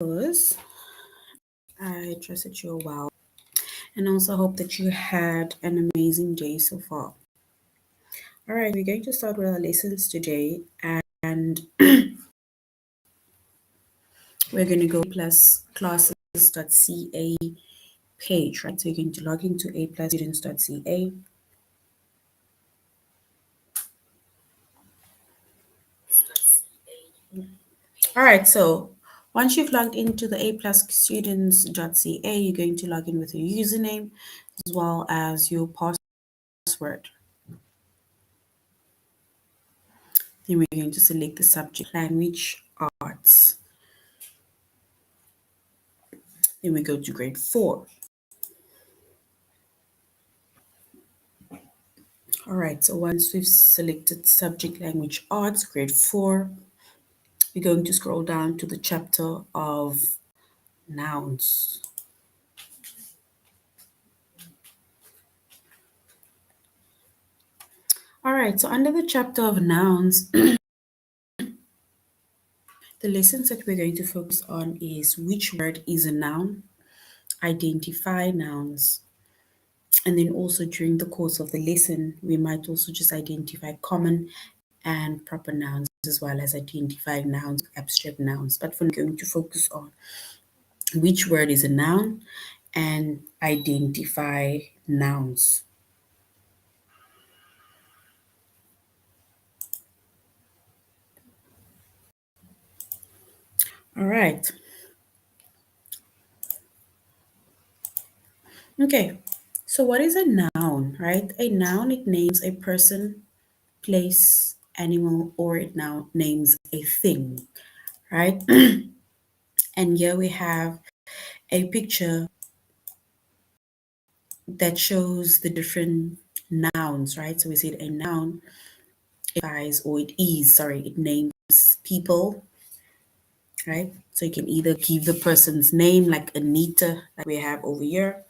I trust that you're well and also hope that you had an amazing day so far. All right, we're going to start with our lessons today, and we're going to go plus classes.ca page, right? So you're going to log into a+students.ca. All right, so once you've logged into the a+students.ca, you're going to log in with your username as well as your password. Then we're going to select the subject language arts. Then we go to grade 4. All right, so once we've selected subject language arts, grade 4, we're going to scroll down to the chapter of nouns. All right, so under the chapter of nouns, the lessons that we're going to focus on is which word is a noun, identify nouns, and then also during the course of the lesson, we might also just identify common and proper nouns as well as identifying nouns, abstract nouns. But we're going to focus on which word is a noun and identify nouns. All right. Okay. So what is a noun, right? A noun, it names a person, place, animal, or it now names a thing, right? And here we have a picture that shows the different nouns, right? So we said a noun, it names people, right? So you can either give the person's name, like Anita, like we have over here,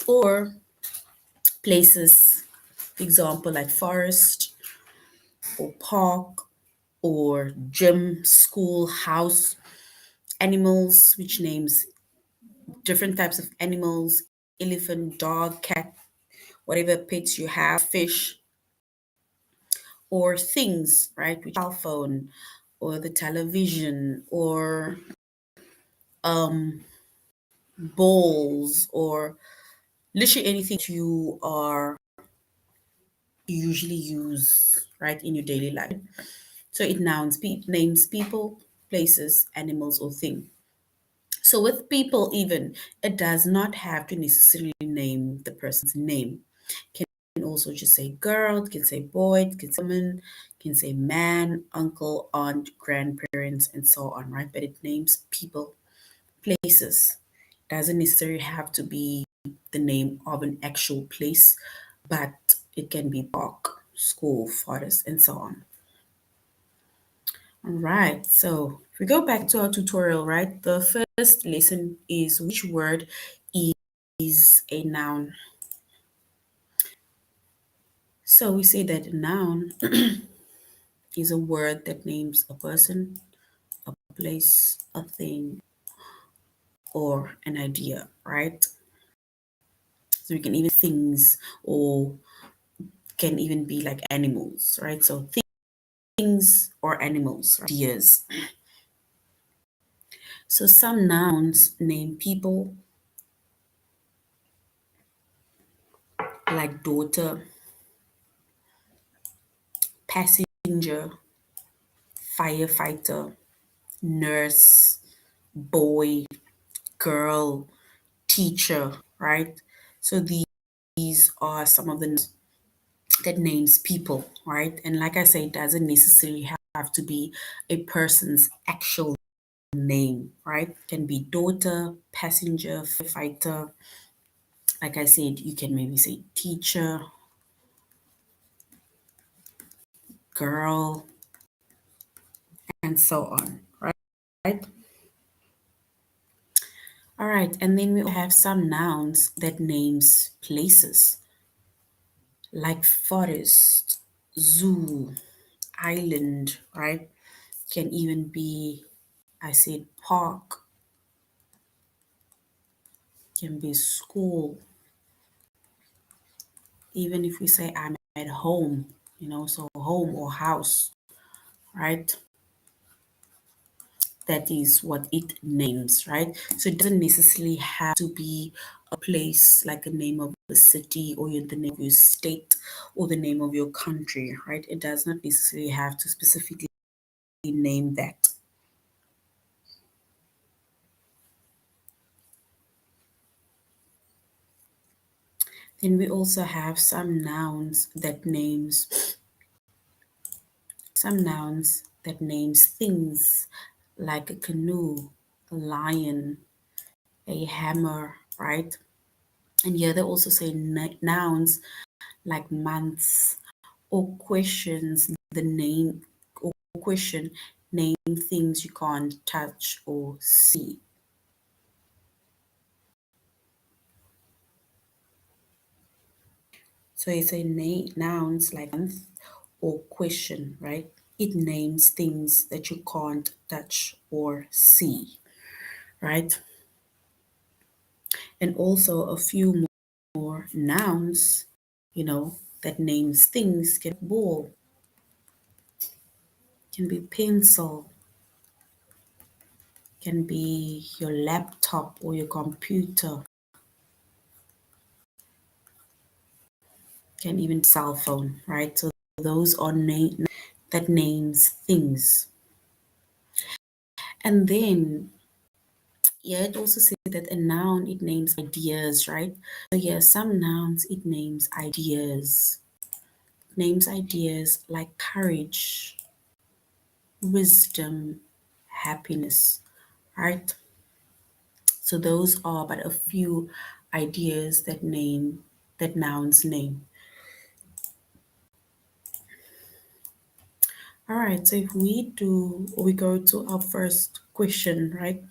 or places, example like forest or park or gym, school, house, animals, which names different types of animals, elephant, dog, cat, whatever pets you have, fish, or things, right? Which cell phone or the television or um balls or literally anything you are usually use right in your daily life. So it names people, places, animals, or things. So with people, even it does not have to necessarily name the person's name. Can also just say girl, can say boy, can say woman, can say man, uncle, aunt, grandparents, and so on, right? But it names people, places. Doesn't necessarily have to be the name of an actual place, but it can be park, school, forest, and so on. All right, so if we go back to our tutorial, right, the first lesson is which word is a noun. So we say that a noun is a word that names a person, a place, a thing, or an idea, right? So we can even things or can even be like animals, right? So things or animals, ideas. So some nouns name people like daughter, passenger, firefighter, nurse, boy, girl, teacher, right? So these are some of the that names people, right? And like I say, it doesn't necessarily have to be a person's actual name, right? Can be daughter, passenger, firefighter. Like I said, you can maybe say teacher, girl, and so on, right? All right, and then we have some nouns that names places like forest, zoo, island, right? can even be, I said park, can be school. Even if we say I'm at home, so home or house, right? That is what it names, right? So it doesn't necessarily have to be a place like the name of a city or the name of your state or the name of your country, right? It does not necessarily have to specifically name that. Then we also have some nouns that names things like a canoe, a lion, a hammer, right? And here they also say nouns like months or questions, the name or question, name things you can't touch or see. So it's a nouns like month or question, right? It names things that you can't touch or see, right? And also a few more nouns, that names things can be ball, can be pencil, can be your laptop or your computer, can even cell phone, right? So those are that names things. And then yeah, it also says that a noun it names ideas, right? So yeah, some nouns it names ideas. Names ideas like courage, wisdom, happiness, right? So those are but a few ideas that nouns name. All right, so if we go to our first question, right,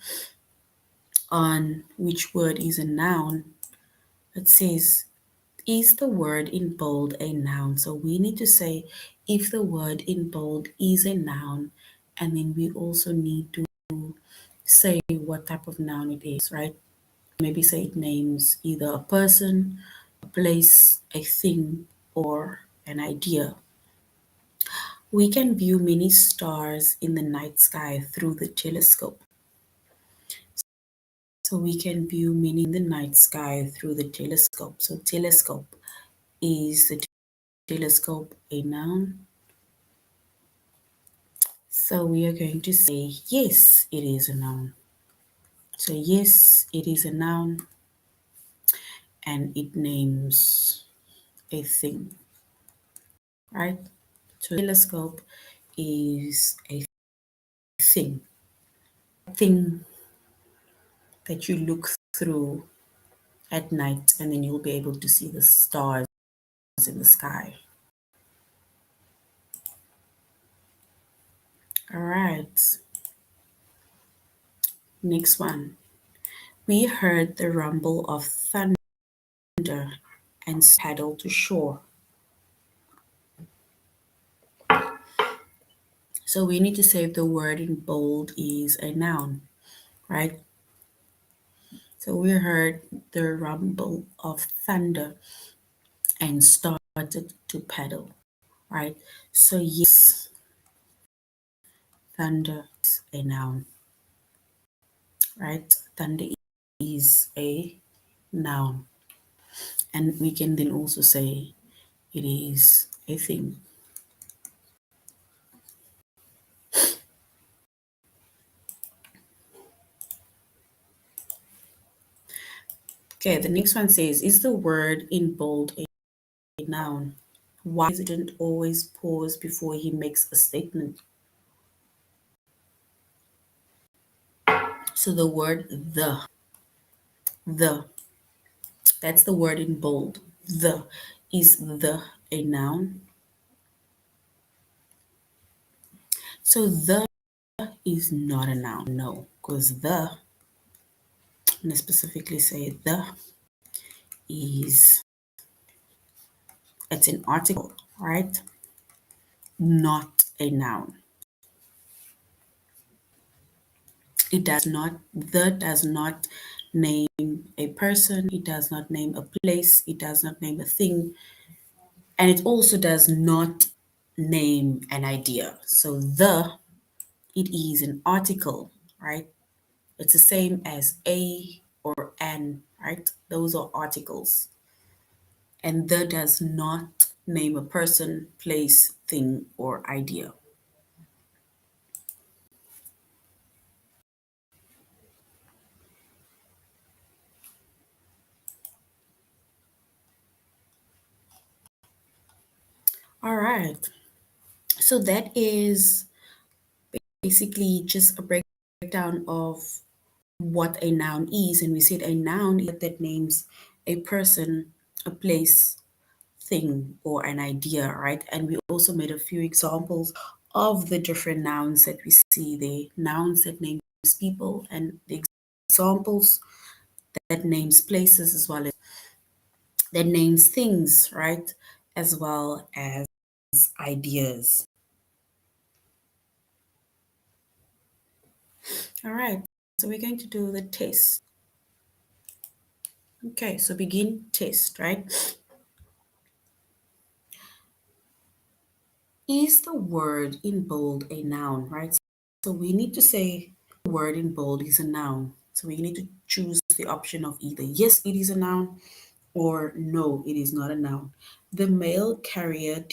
on which word is a noun, it says, is the word in bold a noun? So we need to say if the word in bold is a noun, and then we also need to say what type of noun it is, right? Maybe say it names either a person, a place, a thing, or an idea. We can view many stars in the night sky through the telescope. So we can view many in the night sky through the telescope. So telescope, is the telescope a noun? So we are going to say yes, it is a noun. So yes, it is a noun and it names a thing, right? So telescope is a thing that you look through at night and then you'll be able to see the stars in the sky. All right, next one. We heard the rumble of thunder and paddled to shore. So we need to say if the word in bold is a noun, right? So we heard the rumble of thunder and started to paddle, right? So yes, thunder is a noun, right? Thunder is a noun. And we can then also say it is a thing. Okay, the next one says, is the word in bold a noun? Why does the president always pause before he makes a statement? So the word the, that's the word in bold. The, is the a noun? So the is not a noun, no, because I'm gonna specifically say the is, it's an article, right? Not a noun. does not name a person, it does not name a place, it does not name a thing, and it also does not name an idea. So it is an article, right? It's the same as a or an, right? Those are articles. And does not name a person, place, thing, or idea. All right. So that is basically just a breakdown of what a noun is. And we said a noun is that names a person, a place, thing, or an idea, right? And we also made a few examples of the different nouns that we see there. Nouns that names people and the examples that names places as well as that names things, right? As well as ideas. All right, so we're going to do the test. Okay, so begin test, right? Is the word in bold a noun, right? So we need to say the word in bold is a noun. So we need to choose the option of either yes, it is a noun, or no, it is not a noun. The mail carrier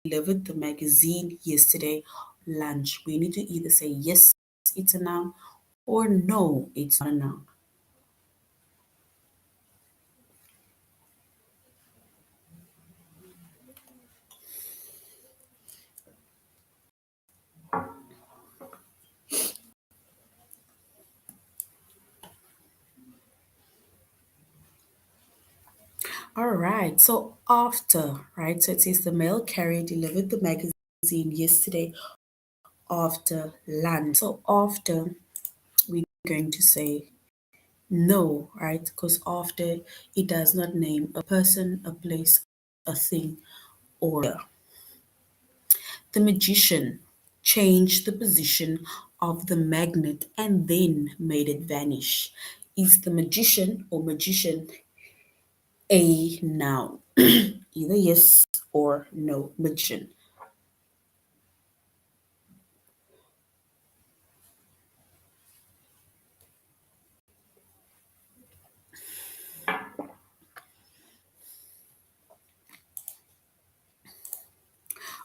delivered the magazine yesterday lunch. We need to either say yes, it's a noun, or no, it's not a noun. All right, so after, right? So it says the mail carrier delivered the magazine yesterday after lunch. So after, we're going to say no, right? Because after, it does not name a person, a place, a thing, or the magician changed the position of the magnet and then made it vanish. Is the magician or magician a noun? Either yes or no, magician.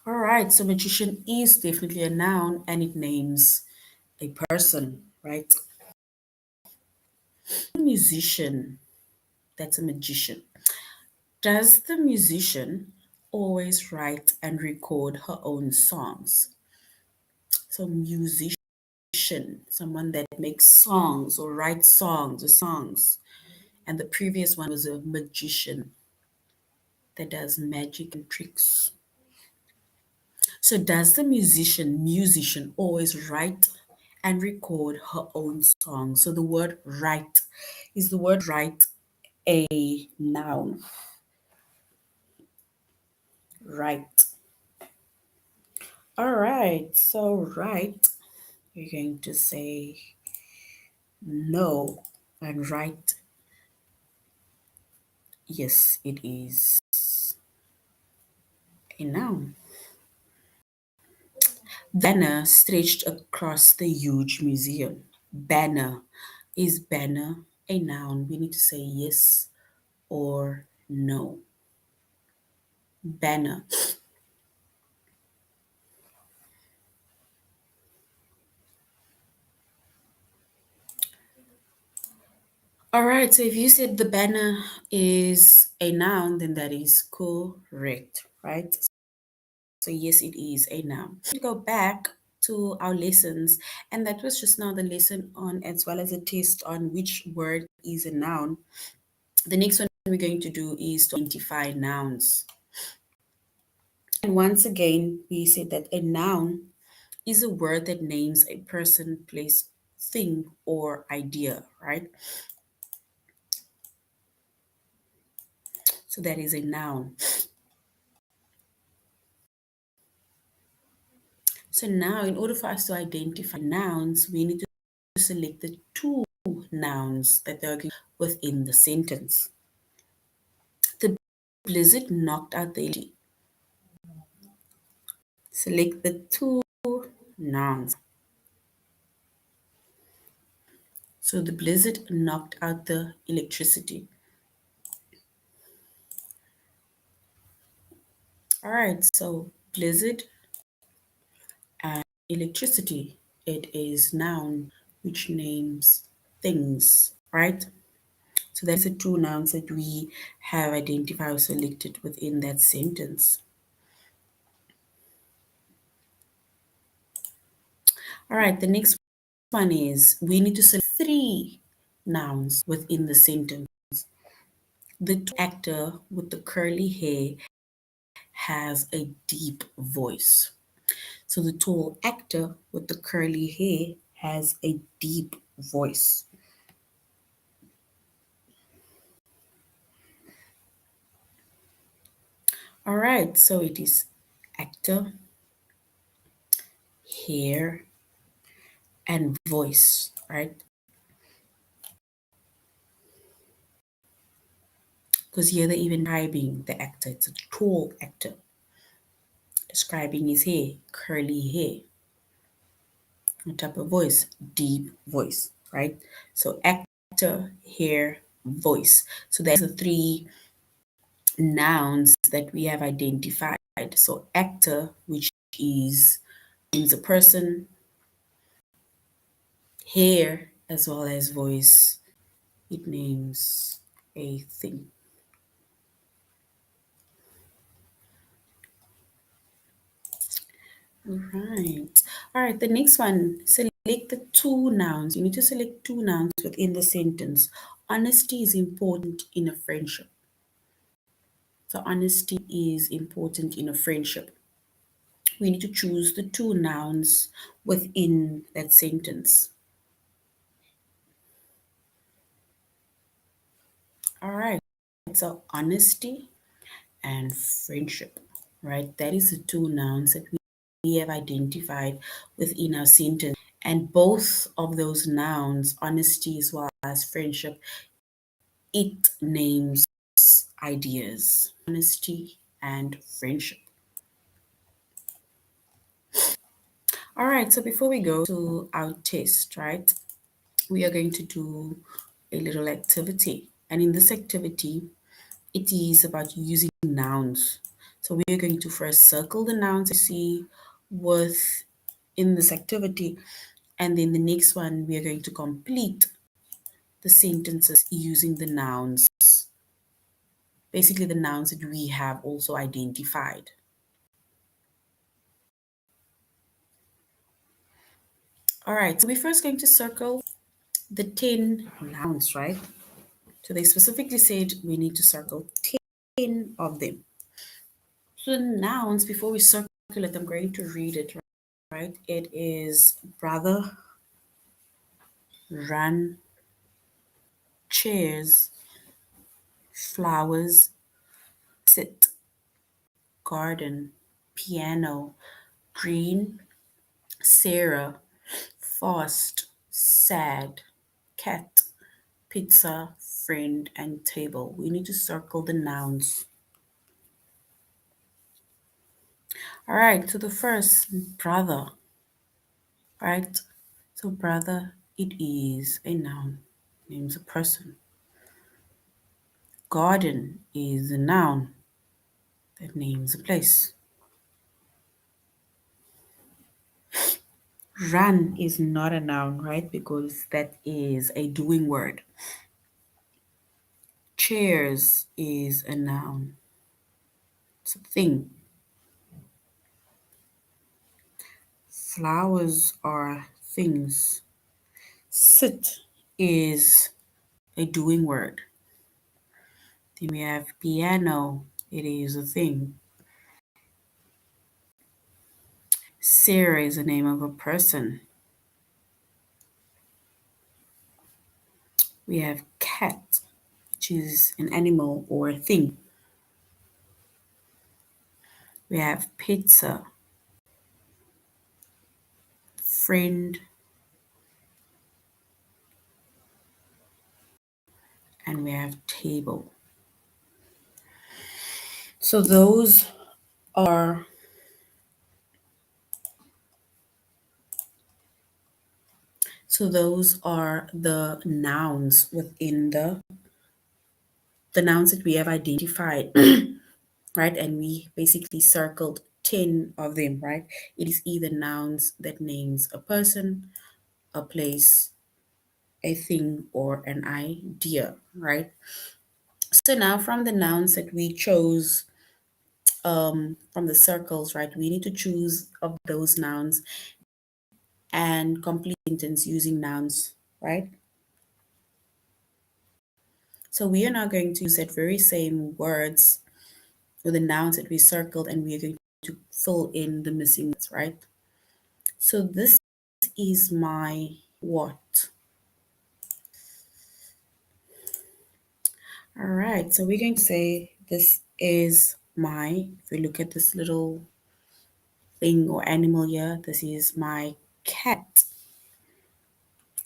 All right, so magician is definitely a noun and it names a person, right? Musician, that's a magician. Does the musician always write and record her own songs? So, musician, someone that makes songs or writes songs or songs. And the previous one was a magician that does magic and tricks. So, does the musician always write and record her own songs? So, the word write is the word write a noun? Write. All right. So, write, you're going to say no and write yes, it is a noun. Banner stretched across the huge museum. Banner. Is banner a noun? We need to say yes or no. Banner. All right, so if you said the banner is a noun, then that is correct, right? So, yes, it is a noun. To go back to our lessons, and that was just now the lesson on, as well as a test on which word is a noun. The next one we're going to do is to identify nouns. And once again, we said that a noun is a word that names a person, place, thing, or idea, right? So that is a noun. So now, in order for us to identify nouns, we need to select the two nouns that they're within the sentence. The blizzard knocked out the electricity. Select the two nouns. So the blizzard knocked out the electricity. All right, so blizzard and electricity. It is noun which names things, right? So that's the two nouns that we have identified or selected within that sentence. All right, the next one is we need to select three nouns within the sentence. The actor with the curly hair has a deep voice. So the tall actor with the curly hair has a deep voice. All right, so it is actor, hair, and voice, right? Because here they're even describing the actor. It's a tall actor. Describing his hair, curly hair. What type of voice? Deep voice, right? So actor, hair, voice. So that's the three nouns that we have identified. So actor, which is names a person, hair as well as voice, it names a thing. Right. All right, the next one, select the two nouns. You need to select two nouns within the sentence. Honesty is important in a friendship. So honesty is important in a friendship. We need to choose the two nouns within that sentence. All right. So honesty and friendship, right? That is the two nouns that we have identified within our sentence. And both of those nouns, honesty as well as friendship, it names ideas, honesty and friendship. All right, so before we go to our test, right, we are going to do a little activity. And in this activity, it is about using nouns. So we are going to first circle the nouns you see within this activity. And then the next one, we are going to complete the sentences using the nouns. Basically, the nouns that we have also identified. All right, so we're first going to circle the 10 nouns, right? So they specifically said we need to circle 10 of them. So the nouns, before we circle it, I'm going to read it, right? It is brother, run, chairs, flowers, sit, garden, piano, green, Sarah, fast, sad, cat, pizza, friend, and table. We need to circle the nouns. All right, so the first, brother, right? So brother, it is a noun, names a person. Garden is a noun that names a place. Run is not a noun, right? Because that is a doing word. Chairs is a noun, it's a thing. Flowers are things. Sit is a doing word. Then we have piano, it is a thing. Sarah is the name of a person. We have cat, which is an animal or a thing. We have pizza, friend, and we have table. So are those are the nouns within the nouns that we have identified, right? And we basically circled 10 of them, right? It is either nouns that names a person, a place, a thing, or an idea, right? So now from the nouns that we chose from the circles, right, we need to choose of those nouns and complete sentence using nouns, right? So we are now going to use that very same words with the nouns that we circled, and we are going to fill in the missing words, right? So this is my what. All right, so we're going to say this is my, if we look at this little thing or animal here, this is my cat,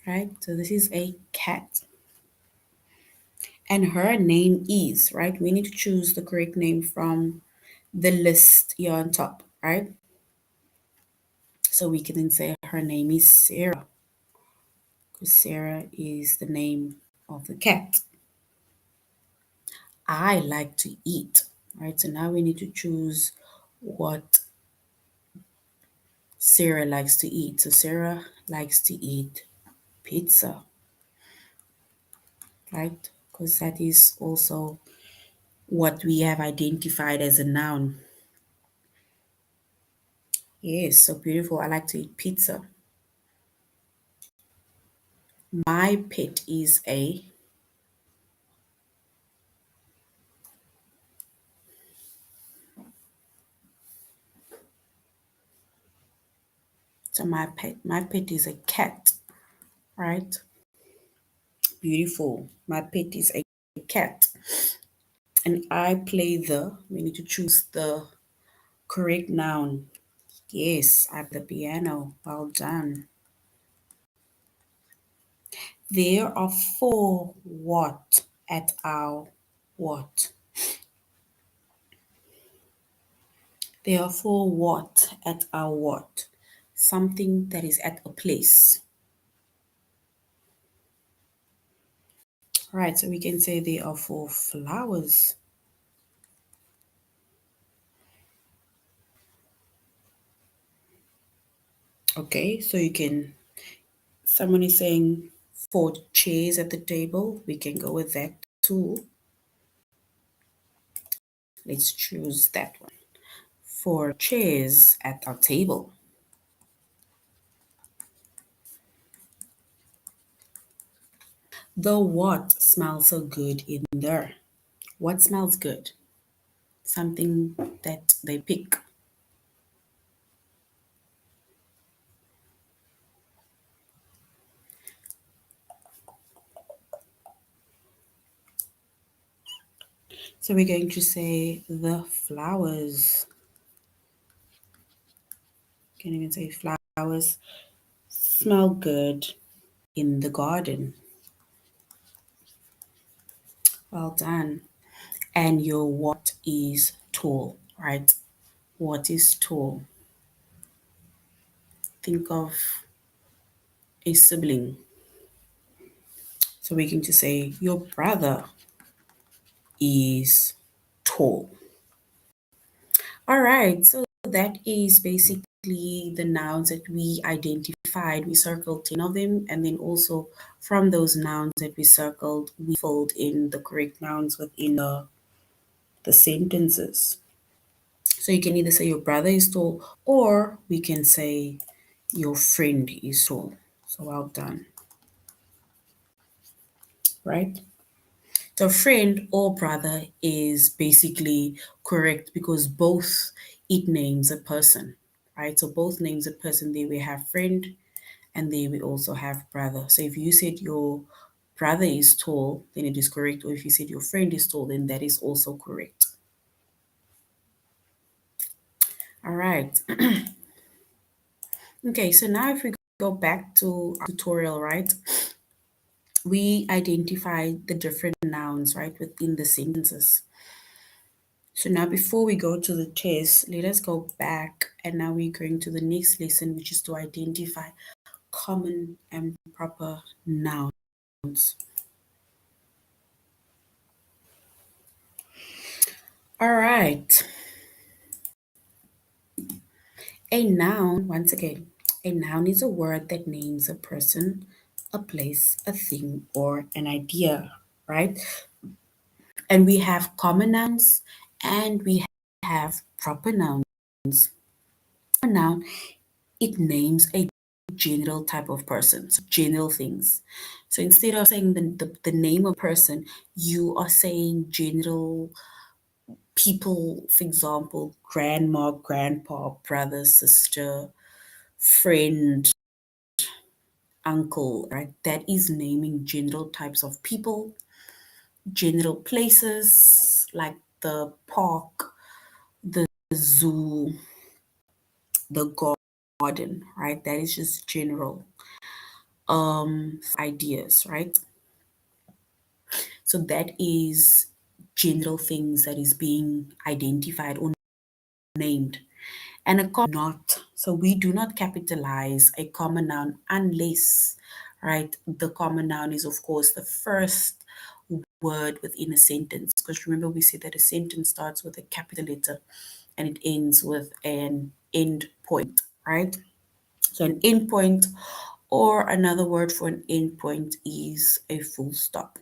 right? So this is a cat. And her name is, right? We need to choose the correct name from the list here on top, right? So we can then say her name is Sarah, because Sarah is the name of the cat. I like to eat, right? So now we need to choose what Sarah likes to eat. So Sarah likes to eat pizza, right? Because that is also what we have identified as a noun. Yes, so beautiful. I like to eat pizza. My pet is a, so my pet is a cat, right? Beautiful. My pet is a cat. And I play we need to choose the correct noun. Yes, I play the piano. Well done. There are four what at our what? There are four what at our what? Something that is at a place. Right, so we can say there are four flowers. Okay, so someone is saying four chairs at the table. We can go with that too. Let's choose that one. Four chairs at our table. The what smells so good in there? What smells good? Something that they pick. So we're going to say the flowers. Can even say flowers smell good in the garden. Well done. And your what is tall, right? What is tall? Think of a sibling. So we're going to say your brother is tall. All right, so that is basically the nouns that we identified. We circled 10 of them, and then also from those nouns that we circled, we filled in the correct nouns within the sentences. So you can either say your brother is tall, or we can say your friend is tall. So well done, right? So friend or brother is basically correct because both it names a person, right? So both names a person. There we have friend and there we also have brother. So if you said your brother is tall, then it is correct. Or if you said your friend is tall, then that is also correct. All right. Okay, so now if we go back to our tutorial, right? we identify the different nouns, right, within the sentences. So now before we go to the test, let us go back and now we're going to the next lesson, which is to identify common and proper nouns. All right. A noun, once again, a noun is a word that names a person, a place, a thing, or an idea, right? And we have common nouns and we have proper nouns. A noun, it names a general type of person, so general things. So instead of saying the name of a person, you are saying general people, for example, grandma, grandpa, brother, sister, friend, uncle, right? That is naming general types of people, general places like the park, the zoo, the garden, right? That is just general ideas, right? So that is general things that is being identified or named. And a common not. So we do not capitalize a common noun unless, right, the common noun is of course the first word within a sentence. Because remember we said that a sentence starts with a capital letter and it ends with an end point, right? So an end point or another word for an end point is a full stop.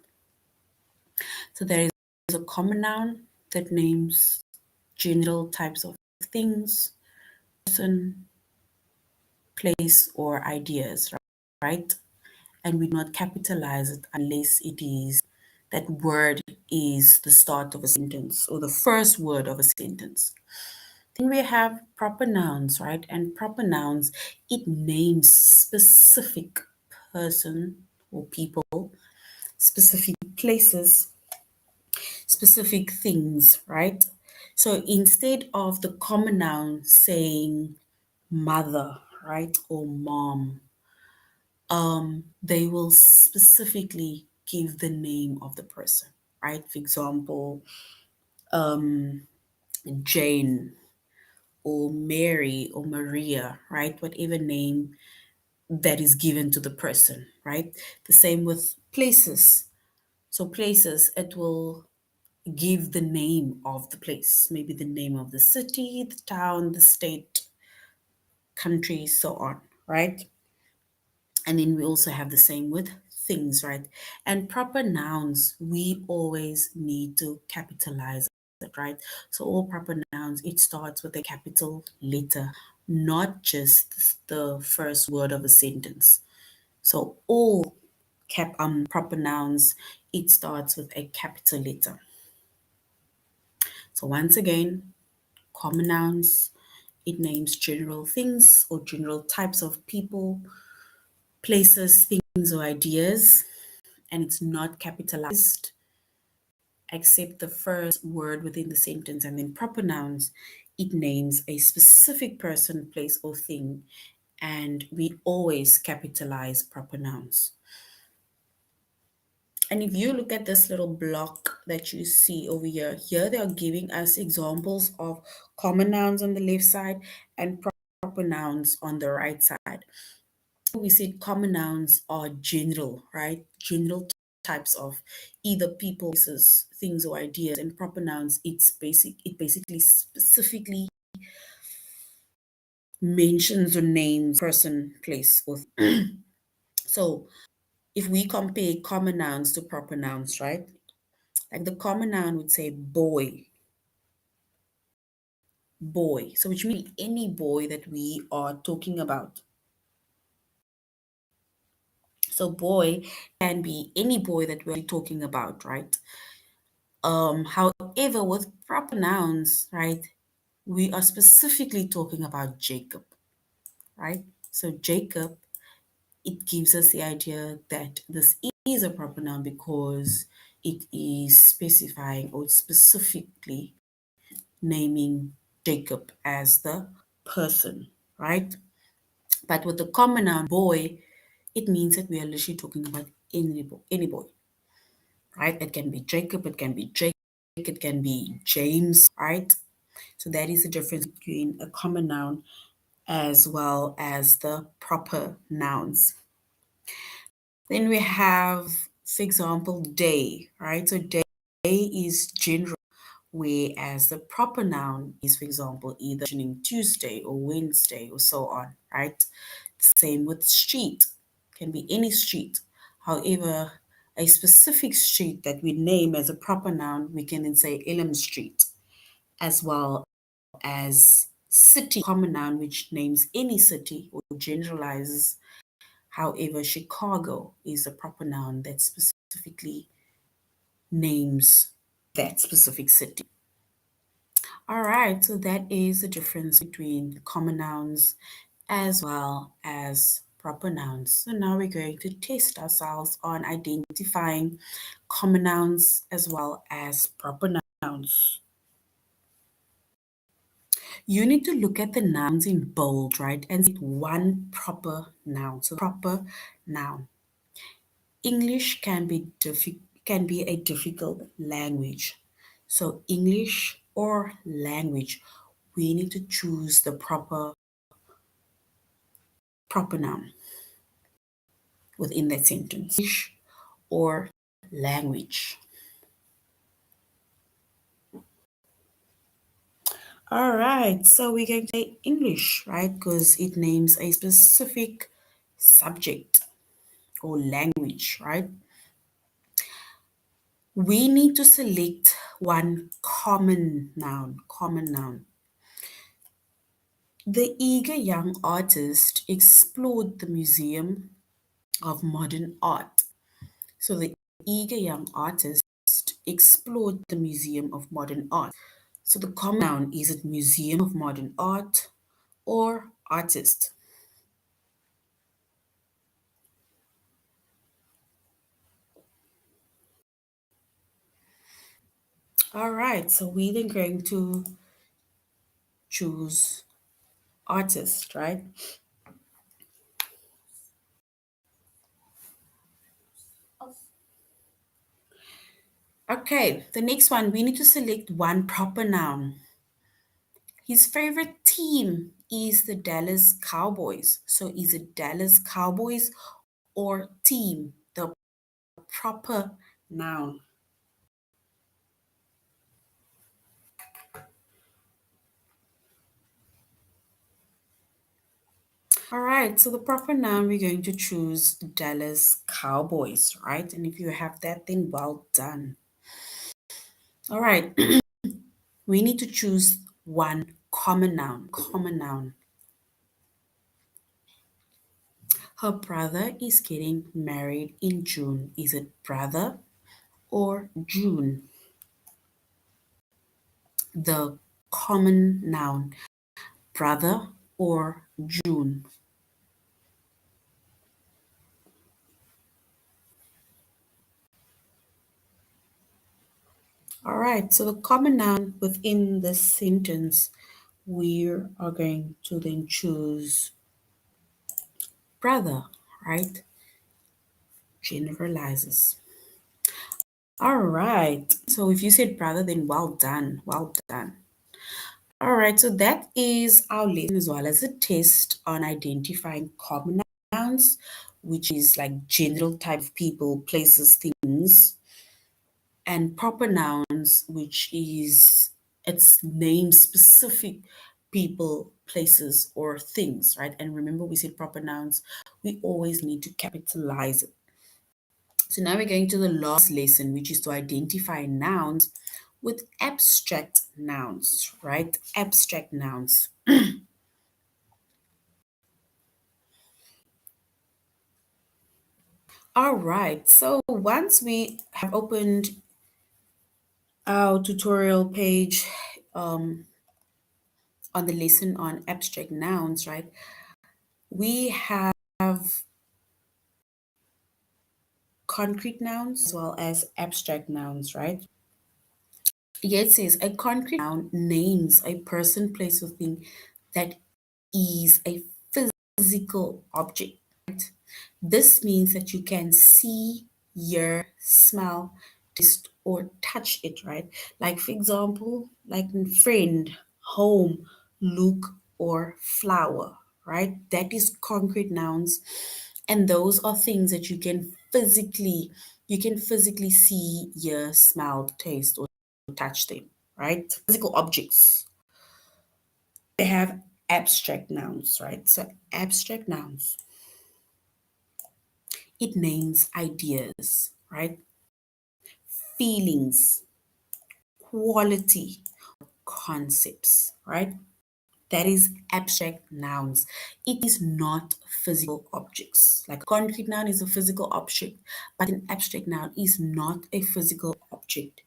So there is a common noun that names general types of things, person, place, or ideas, right? And we do not capitalize it unless it is that word is the start of a sentence or the first word of a sentence. Then we have proper nouns, right? And proper nouns, it names specific person or people, specific places, specific things, right? So instead of the common noun saying mother, right, or mom, they will specifically give the name of the person, right? For example, Jane or Mary or Maria, right? Whatever name that is given to the person, right? The same with places. So places, it will give the name of the place, maybe the name of the city, the town, the state, country, so on, right? And then we also have the same with things, right? And proper nouns, we always need to capitalize it, right? So all proper nouns, it starts with a capital letter, not just the first word of a sentence. So all proper nouns, it starts with a capital letter. So once again, common nouns, it names general things or general types of people, places, things, or ideas, and it's not capitalized except the first word within the sentence. And then proper nouns, it names a specific person, place, or thing, and we always capitalize proper nouns. And if you look at this little block that you see over here, here they are giving us examples of common nouns on the left side and proper nouns on the right side. We said common nouns are general, right? General types of either people, places, things, or ideas. And proper nouns, it basically specifically mentions or names person, place, or so if we compare common nouns to proper nouns, right? Like the common noun would say boy, boy. So which means any boy that we are talking about. So boy can be any boy that we're talking about, right? However, with proper nouns, right, we are specifically talking about Jacob, right? So Jacob, it gives us the idea that this is a proper noun because it is specifying or specifically naming Jacob as the person, right? But with the common noun boy, it means that we are literally talking about any boy, right? It can be Jacob, it can be Jake, it can be James, right? So that is the difference between a common noun as well as the proper nouns. Then we have, for example, day, right? So day is general, whereas the proper noun is, for example, either mentioning Tuesday or Wednesday or so on, right? Same with street, can be any street. However, a specific street that we name as a proper noun, we can then say Elm Street, as well as city, common noun, which names any city or generalizes. However, Chicago is a proper noun that specifically names that specific city. All right, so that is the difference between common nouns as well as proper nouns. So now we're going to test ourselves on identifying common nouns as well as proper nouns. You need to look at the nouns in bold, right, and see one proper noun. So proper noun. English can be a difficult language. So English or language, we need to choose the proper noun within that sentence. English or language. All right, so we're going to say English, right? Because it names a specific subject or language, right? We need to select one common noun, common noun. The eager young artist explored the Museum of Modern Art. So the eager young artist explored the Museum of Modern Art. So the common noun, is it Museum of Modern Art or artist? All right, so we then going to choose artist, right? Okay, the next one, we need to select one proper noun. His favorite team is the Dallas Cowboys. So is it Dallas Cowboys or team, the proper noun? All right, so the proper noun, we're going to choose Dallas Cowboys, right? And if you have that, then well done. All right, we need to choose one common noun, common noun. Her brother is getting married in June. Is it brother or June? The common noun, brother or June. All right, so the common noun within this sentence, we are going to then choose brother, right? Generalizes. All right, so if you said brother, then well done, well done. All right, so that is our lesson as well as a test on identifying common nouns, which is like general type of people, places, things, and proper nouns, which is its name specific people, places, or things, right? And remember, we said proper nouns, we always need to capitalize it. So now we're going to the last lesson, which is to identify nouns with abstract nouns, right? Abstract nouns. All right, so once we have opened our tutorial page on the lesson on abstract nouns, right? We have concrete nouns as well as abstract nouns, right? Yet it says a concrete noun names a person, place, or thing that is a physical object, right? This means that you can see, hear, smell, taste, or touch it, right? Like, for example, like friend, home, look, or flower, right? That is concrete nouns. And those are things that you can physically see, hear, smell, taste, or touch them, right? Physical objects. They have abstract nouns, right? So abstract nouns, it names ideas, right? Feelings, quality, concepts, right? That is abstract nouns. It is not physical objects. Like a concrete noun is a physical object, but an abstract noun is not a physical object.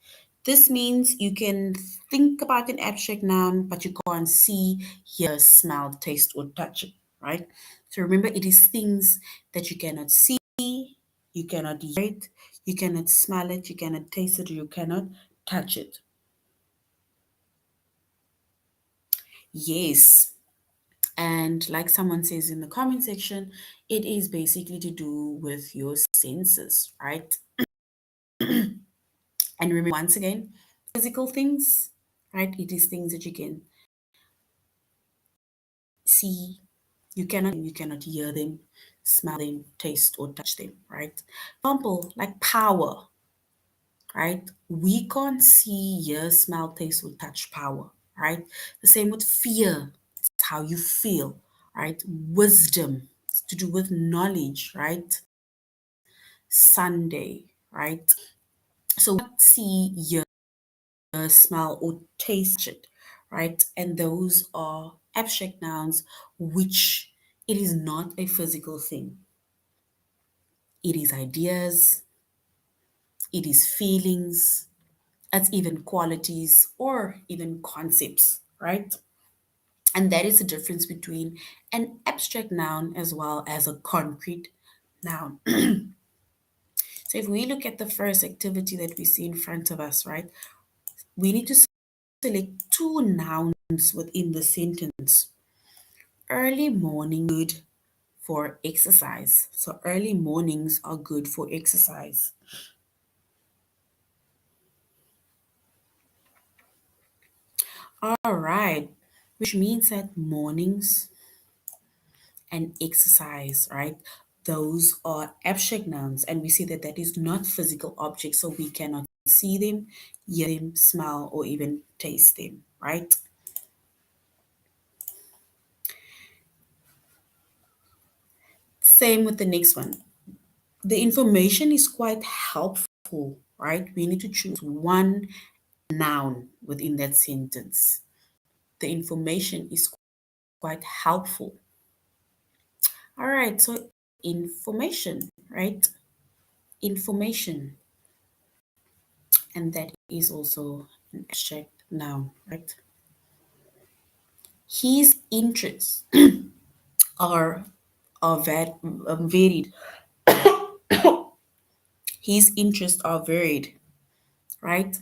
This means you can think about an abstract noun, but you can't see, hear, smell, taste, or touch it, right? So remember, it is things that you cannot see, you cannot hear it, you cannot smell it, you cannot taste it, or you cannot touch it. Yes. And like someone says in the comment section, it is basically to do with your senses, right? And remember, once again, physical things, right? It is things that you can see, you cannot hear them, smell them, taste, or touch them, right? Example, like power, right? We can't see, hear, smell, taste, or touch power, right? The same with fear, it's how you feel, right? Wisdom, it's to do with knowledge, right? Sunday, right? So we can't see, hear, smell, or taste it, right? And those are abstract nouns, which it is not a physical thing. It is ideas, it is feelings, it's even qualities or even concepts, right? And that is the difference between an abstract noun as well as a concrete noun. So if we look at the first activity that we see in front of us, right, we need to select two nouns within the sentence. Early morning good for exercise. So early mornings are good for exercise. All right, which means that mornings and exercise, right? Those are abstract nouns, and we see that that is not physical objects, so we cannot see them, hear them, smell, or even taste them, right? Same with the next one. The information is quite helpful, right? We need to choose one noun within that sentence. The information is quite helpful. All right, so information, right? Information, and that is also an abstract noun, right? His interests are varied. His interests are varied, right?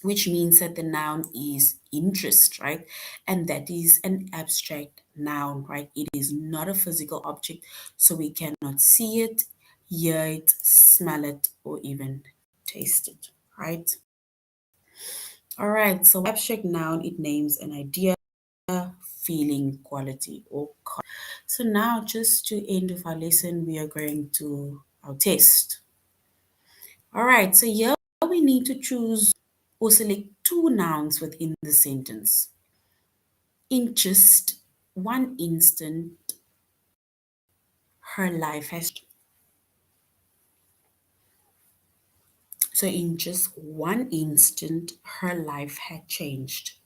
Which means that the noun is interest, right? And that is an abstract noun, right? It is not a physical object, so we cannot see it, hear it, smell it, or even taste it, right? All right, so abstract noun, it names an idea, feeling, quality, or concept. So now, just to end of our lesson, we are going to our test. All right, so here we need to choose or select two nouns within the sentence. In just one instant, her life has. So, in just one instant, her life had changed.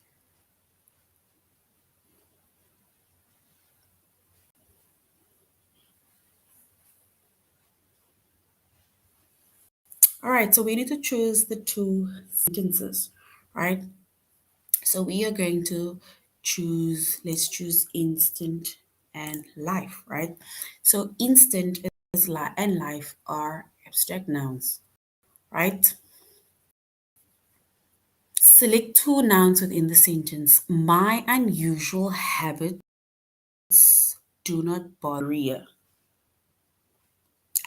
All right, so we need to choose the two sentences, right? So we are going to let's choose instant and life, right? So instant and life are abstract nouns, right? Select two nouns within the sentence. My unusual habits do not bother Maria.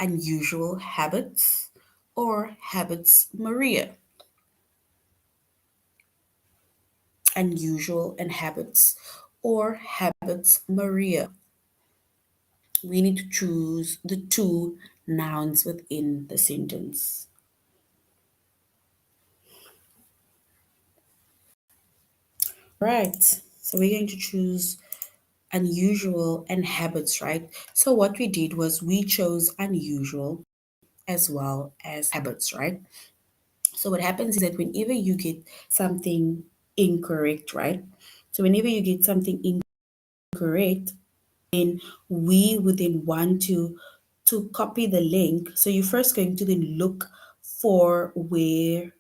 unusual habits or habits Maria. Unusual and habits or habits Maria. We need to choose the two nouns within the sentence. Right. So we're going to choose unusual and habits, right? So what we did was we chose unusual as well as habits, right? So what happens is that whenever you get something incorrect, right? So whenever you get something incorrect, then we would then want to copy the link. So you're first going to then look for where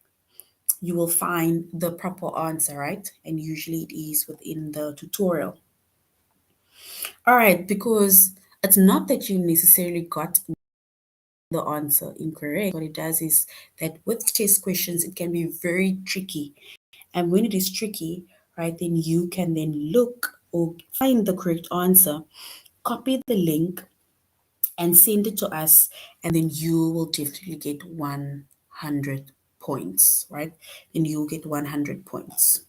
you will find the proper answer, right? And usually it is within the tutorial. All right, because it's not that you necessarily got the answer incorrect. What it does is that with test questions, it can be very tricky. And when it is tricky, right, then you can then look or find the correct answer, copy the link, and send it to us, and then you will definitely get 100 points, right? Then you'll get 100 points.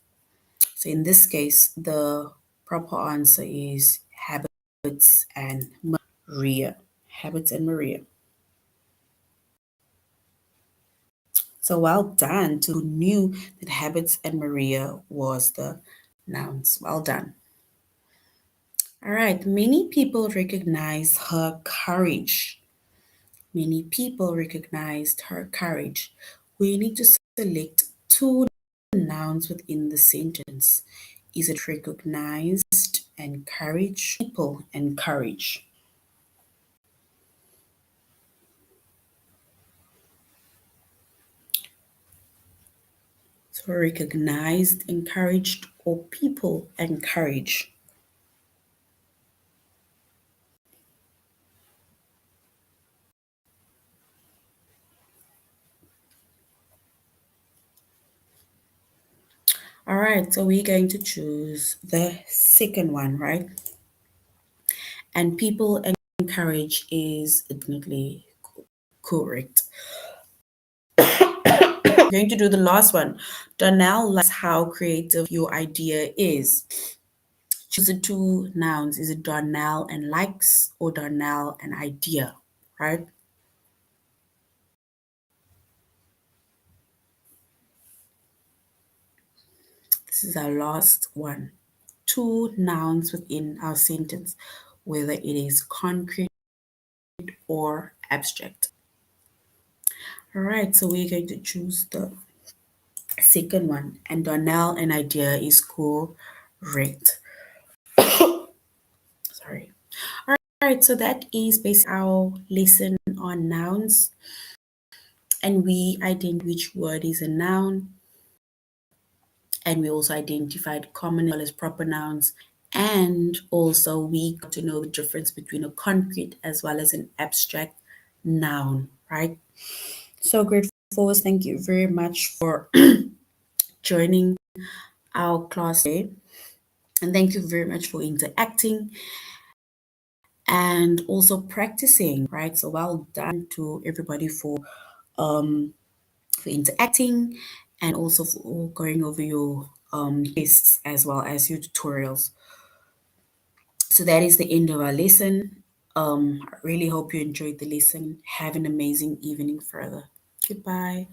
So in this case, the proper answer is habits and Maria. Habits and Maria. So well done to who knew that habits and Maria was the nouns. Well done. All right. Many people recognize her courage. Many people recognized her courage. We need to select two nouns within the sentence. Is it recognized and courage? People and courage. So recognized, encouraged, or people encourage. All right, so we're going to choose the second one, right? And people encourage is definitely correct. We're going to do the last one. Donnell likes how creative your idea is. Choose the two nouns. Is it Donnell and likes or Donnell and idea, right? This is our last one. Two nouns within our sentence, whether it is concrete or abstract. All right, so we're going to choose the second one, and Donnell and idea is correct. Sorry. All right, so that is basically our lesson on nouns, and we identified which word is a noun, and we also identified common as well as proper nouns, and also we got to know the difference between a concrete as well as an abstract noun, right? So, grade fours, thank you very much for joining our class today. And thank you very much for interacting and also practicing, right? So well done to everybody for interacting and also for going over your tests as well as your tutorials. So that is the end of our lesson. I really hope you enjoyed the lesson. Have an amazing evening further. Goodbye.